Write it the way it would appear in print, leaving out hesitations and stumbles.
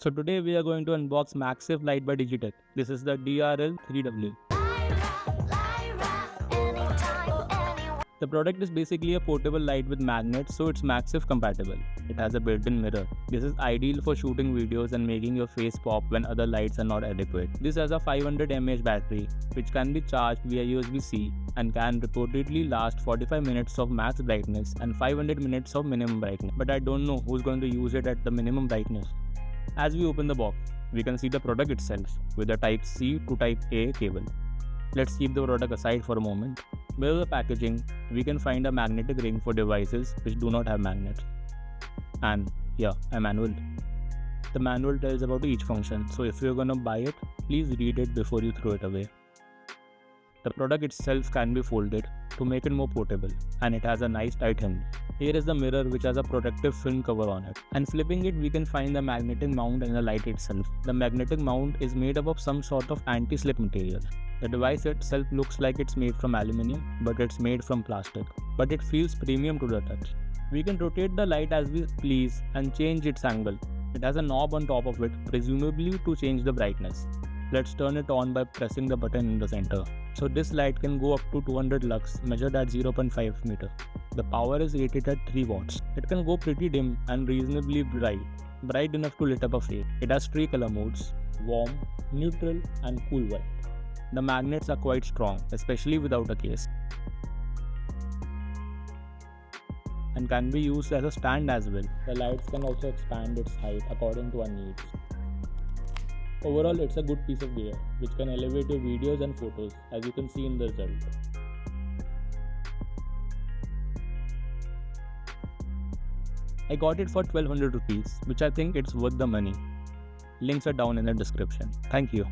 So today we are going to unbox Massive Light by Digitek. This is the DRL 3W. The product is basically a portable light with magnets, so it's Maxif compatible. It has a built-in mirror. This is ideal for shooting videos and making your face pop when other lights are not adequate. This has a 500 mAh battery, which can be charged via USB-C and can reportedly last 45 minutes of max brightness and 500 minutes of minimum brightness. But I don't know who's going to use it at the minimum brightness. As we open the box, we can see the product itself with a Type-C to Type-A cable. Let's keep the product aside for a moment. Below the packaging, we can find a magnetic ring for devices which do not have magnets. And yeah, a manual. The manual tells about each function, so if you're gonna buy it, please read it before you throw it away. The product itself can be folded to make it more portable, and it has a nice tight hinge. Here is the mirror which has a protective film cover on it. And flipping it, we can find the magnetic mount and the light itself. The magnetic mount is made up of some sort of anti-slip material. The device itself looks like it's made from aluminium, but it's made from plastic. But it feels premium to the touch. We can rotate the light as we please and change its angle. It has a knob on top of it, presumably to change the brightness. Let's turn it on by pressing the button in the center. So this light can go up to 200 lux, measured at 0.5 meter. The power is rated at 3 watts. It can go pretty dim and reasonably bright enough to lit up a face. It has 3 color modes: warm, neutral and cool white. The magnets are quite strong, especially without a case, and can be used as a stand as well. The lights can also expand its height according to our needs. Overall, it's a good piece of gear which can elevate your videos and photos, as you can see in the result. I got it for 1200 rupees, which I think it's worth the money. Links are down in the description. Thank you.